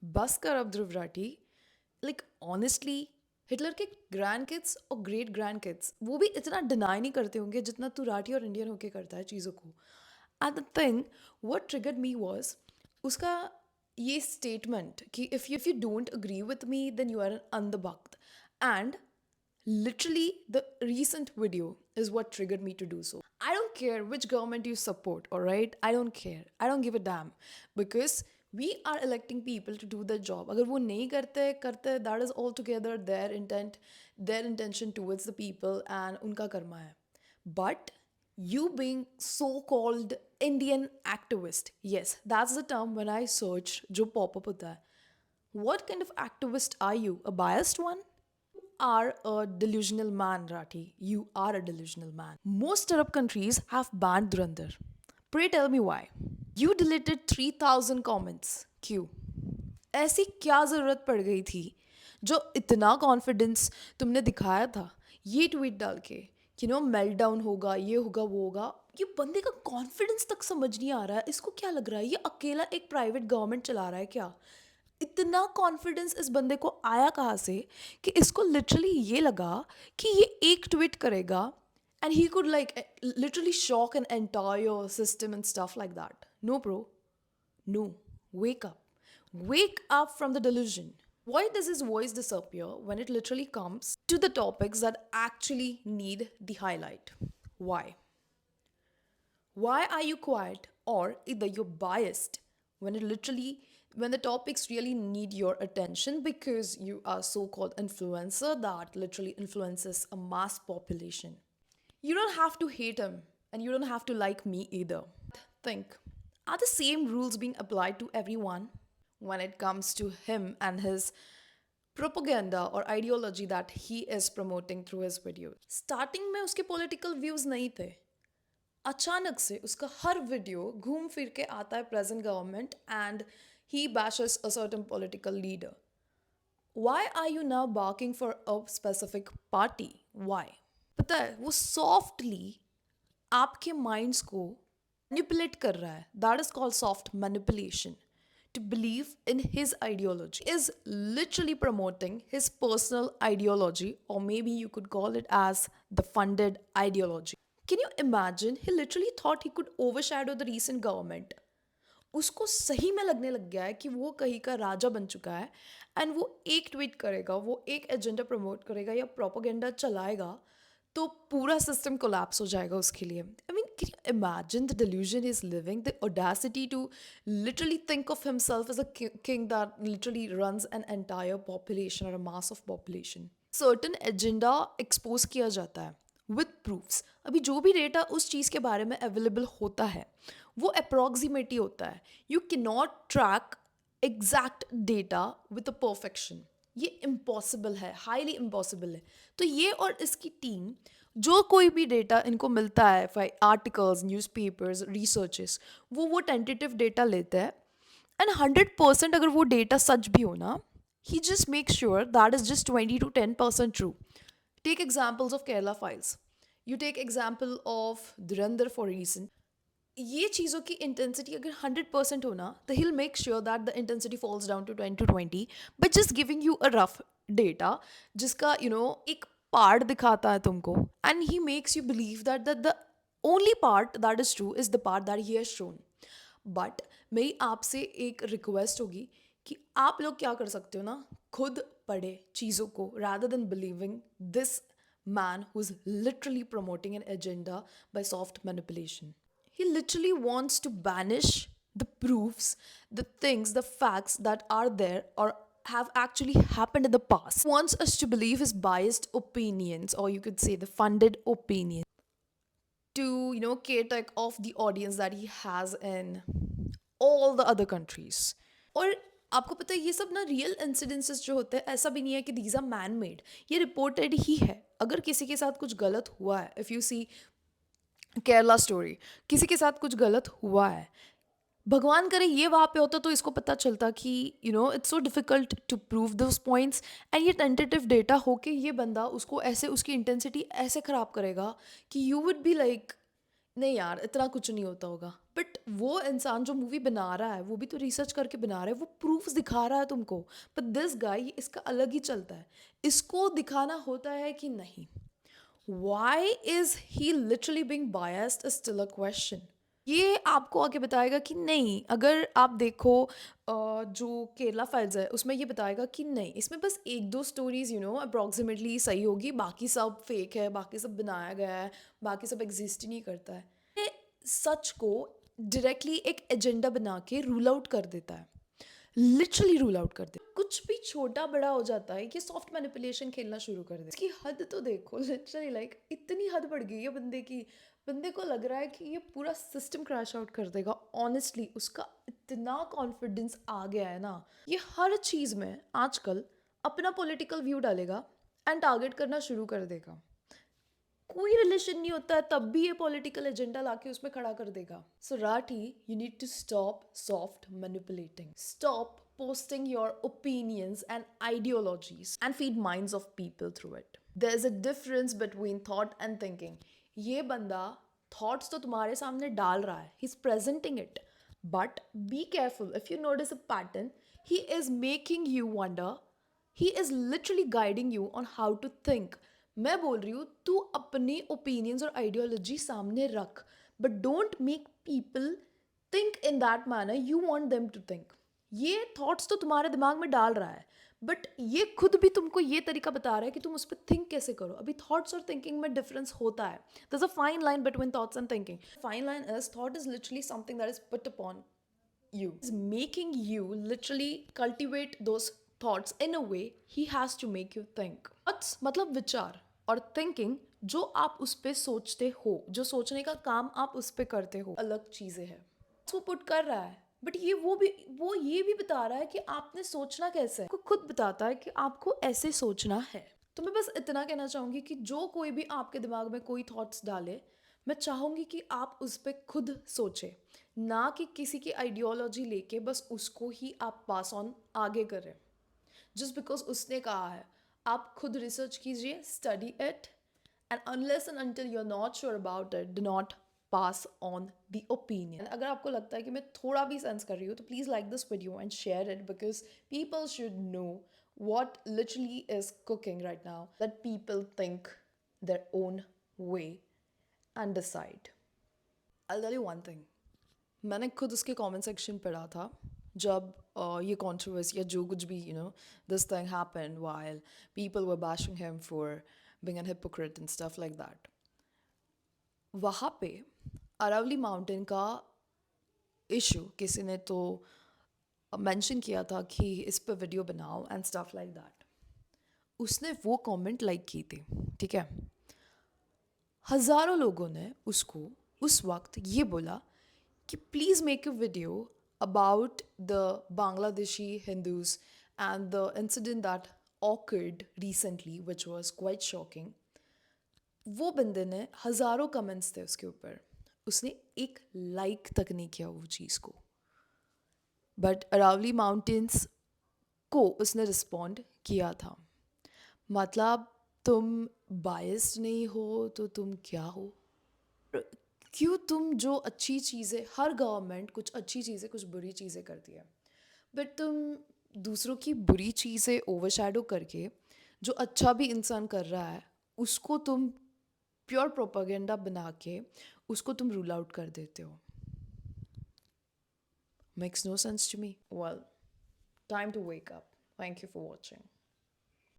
बस कर अब Dhruv Rathee. Like honestly Hitler के ग्रैंड किड्स और ग्रेट ग्रैंड किड्स वो भी इतना डिनाई नहीं करते होंगे जितना तू राठी और इंडियन होके करता है चीज़ों को. And the thing what triggered me was उसका ये स्टेटमेंट कि if you don't agree with me then you are an अंधभक्त. एंड literally the recent video is what triggered me to do so. I don't care which government you support, all right? I don't care, I don't give a damn, because we are electing people to do their job. अगर वो नहीं करते that is altogether their intent, their intention towards the people and उनका कर्मा है. But you being so-called Indian activist, yes, that's the term when I search जो pop up होता है. What kind of activist are you? A biased one? Are a delusional man, Rathi. You are a delusional man. Most Arab countries have banned Dhurandhar. Pray tell me why. You deleted 3,000 comments. क्यों? ऐसी क्या ज़रूरत पड़ गई थी जो इतना confidence तुमने दिखाया था ये ट्वीट डाल के कि नो मेल्ट डाउन होगा, ये होगा, वो होगा. ये बंदे का कॉन्फिडेंस तक समझ नहीं आ रहा है. इसको क्या लग रहा है ये अकेला एक प्राइवेट गवर्नमेंट चला रहा है क्या? इतना कॉन्फिडेंस इस बंदे को आया कहाँ से कि इसको लिटरली ये लगा कि ये एक ट्वीट करेगा and he could like literally shock an entire system and stuff like that. No bro, no. Wake up. Wake up from the delusion. Why does his voice disappear when it literally comes to the topics that actually need the highlight? Why? Why are you quiet or either you're biased when when the topics really need your attention because you are so-called influencer that literally influences a mass population? You don't have to hate him and you don't have to like me either. Think, are the same rules being applied to everyone when it comes to him and his propaganda or ideology that he is promoting through his videos? Starting में उसके political views नहीं थे. अचानक से उसका हर video घूम फिर के आता है present government and he bashes a certain political leader. Why are you now barking for a specific party? Why? पता है वो सॉफ्टली आपके माइंड्स को मैनिपुलेट कर रहा है. That is called soft manipulation. To believe in his ideology is literally promoting his personal ideology, or maybe you could call it as the funded ideology. Can you imagine? He literally thought he could overshadow the recent government. उसको सही में लगने लग गया है कि वो कहीं का राजा बन चुका है एंड वो एक ट्वीट करेगा, वो एक एजेंडा प्रमोट करेगा या प्रोपोगेंडा चलाएगा तो पूरा सिस्टम कोलैप्स हो जाएगा उसके लिए. I mean can you imagine the delusion is living, the audacity to literally think of himself as a king that literally runs an entire population और a mass of population. Certain agenda expose किया जाता है with proofs. अभी जो भी data उस चीज़ के बारे में अवेलेबल होता है वो अप्रॉक्सीमेट ही होता है. You can not track exact data with a perfection. ये इम्पॉसिबल है, हाईली इम्पॉसिबल है. तो ये और इसकी टीम जो कोई भी डेटा इनको मिलता है, आर्टिकल्स, न्यूज़पेपर्स, रिसर्चेस, वो टेंटेटिव डेटा लेते हैं एंड 100% अगर वो डेटा सच भी हो ना, he just make sure that is just 20 to 10% true. Take examples of Kerala files, you take example of Dhurandhar for reason. ये चीज़ों की इंटेंसिटी अगर 100% हो ना, तो he'll make sure that the intensity falls down to 10 to 20 by just giving you a rough data जिसका एक part दिखाता है तुमको and he makes you believe that the only part that is true is the part that he has shown. But मेरी आपसे एक request होगी कि आप लोग क्या कर सकते हो ना, खुद पढ़े चीज़ों को rather than believing this man who's literally promoting an agenda by soft manipulation. He literally wants to banish the proofs, the things, the facts that are there or have actually happened in the past. He wants us to believe his biased opinions, or you could say the funded opinions, to cater off the audience that he has in all the other countries. और आपको पता है ये सब ना real incidences जो होते हैं, ऐसा भी नहीं है कि दीज आर मैन मेड. ये रिपोर्टेड ही है. अगर किसी के साथ कुछ गलत हुआ है, if you see Kerala story, किसी के साथ कुछ गलत हुआ है, भगवान करे ये वहाँ पे होता तो इसको पता चलता कि it's so difficult to prove those points and ये टेंटेटिव डेटा होके ये बंदा उसको ऐसे उसकी इंटेंसिटी ऐसे ख़राब करेगा कि यू वुड बी लाइक नहीं यार इतना कुछ नहीं होता होगा. बट वो इंसान जो मूवी बना रहा है वो भी तो रिसर्च करके बना रहा है, वो प्रूफ्स दिखा रहा है तुमको। बट दिस गाय इसका अलग ही चलता है, इसको दिखाना होता है कि नहीं। Why is he literally being biased is still a question. ये आपको आगे बताएगा कि नहीं, अगर आप देखो जो केरला फाइल्स है उसमें ये बताएगा कि नहीं, इसमें बस एक दो स्टोरीज अप्रॉक्सीमेटली सही होगी, बाकी सब फेक है, बाकी सब बनाया गया है, बाकी सब एग्जिस्ट ही नहीं करता है। ये सच को डायरेक्टली एक एजेंडा बना के रूल आउट कर देता है, लिटरली रूल आउट कर दे। कुछ भी छोटा बड़ा हो जाता है, ये सॉफ्ट मैनिपुलेशन खेलना शुरू कर दे। इसकी हद तो देखो, लिटरली लाइक इतनी हद बढ़ गई है बंदे की। बंदे को लग रहा है कि ये पूरा सिस्टम क्रैश आउट कर देगा। ऑनेस्टली उसका इतना कॉन्फिडेंस आ गया है ना, ये हर चीज़ में आजकल अपना पॉलिटिकल व्यू डालेगा एंड टारगेट करना शुरू कर देगा। कोई रिलेशन नहीं होता है तब भी ये पॉलिटिकल एजेंडा लाके उसमें खड़ा कर देगा। So Rathee, you need to stop soft manipulating, stop posting your opinions and ideologies and feed minds of people through it. There's a difference between thought and thinking. ये बंदा thoughts तो तुम्हारे सामने डाल रहा है, he's presenting it, but be careful if you notice a pattern, he is making you wonder, he is literally guiding you on how to think. मैं बोल रही हूँ तू अपने ओपिनियंस और आइडियोलॉजी सामने रख, but don't make people think in that manner you want them to think. ये थॉट्स तो तुम्हारे दिमाग में डाल रहा है, बट ये खुद भी तुमको ये तरीका बता रहा है कि तुम उस पर थिंक कैसे करो। अभी थॉट्स और थिंकिंग में डिफरेंस होता है, there is a fine line between thoughts and thinking. Fine line is thought is literally something that is put upon you. Is making you literally cultivate those thoughts in a way he has to make you think. Thoughts मतलब विचार, और thinking जो आप उस पे सोचते हो, जो सोचने का काम आप उस पे करते हो, अलग चीज़ें हैं। वो पुट कर रहा है, बट वो ये भी बता रहा है कि आपने सोचना कैसे है। वो खुद बताता है कि आपको ऐसे सोचना है। तो मैं बस इतना कहना चाहूँगी कि जो कोई भी आपके दिमाग में कोई थॉट्स डाले, मैं चाहूँगी कि आप उस पर खुद सोचें, ना कि किसी की आइडियोलॉजी लेके बस उसको ही आप पास ऑन आगे करें जस्ट बिकॉज उसने कहा है। आप खुद रिसर्च कीजिए, study it, and unless and until you are not sure about it, do not pass on the opinion. अगर आपको लगता है कि मैं थोड़ा भी सेंस कर रही हूँ तो please like this video and share it, because people should know what literally is cooking right now, that people think their own way and decide. I'll tell you one thing. मैंने खुद उसके comment section पढ़ा था जब ये controversy या जो कुछ भी this thing happened while people were bashing him for being an hypocrite and stuff like that. वहाँ पे अरावली माउंटेन का इशू किसी ने तो मेंशन किया था कि इस पर वीडियो बनाओ एंड स्टफ लाइक दैट। उसने वो कमेंट लाइक की थी, ठीक है। हज़ारों लोगों ने उसको उस वक्त ये बोला कि please make a video about the Bangladeshi Hindus and the incident that awkward recently which was quite shocking. वो बंदे ने हज़ारों कमेंट्स थे उसके ऊपर, उसने एक लाइक तक नहीं किया वो चीज़ को। बट अरावली माउंटेन्स को उसने रिस्पॉन्ड किया था। मतलब तुम बायस्ड नहीं हो तो तुम क्या हो? क्यों तुम जो अच्छी चीज़ें, हर गवर्नमेंट कुछ अच्छी चीज़ें कुछ बुरी चीज़ें करती है, बट तुम दूसरों की बुरी चीज़ें ओवरशैडो करके जो अच्छा भी इंसान कर रहा है उसको तुम प्योर प्रोपागेंडा बना के उसको तुम रूल आउट कर देते हो। Makes no sense to me. Well, time to wake up. Thank you for watching.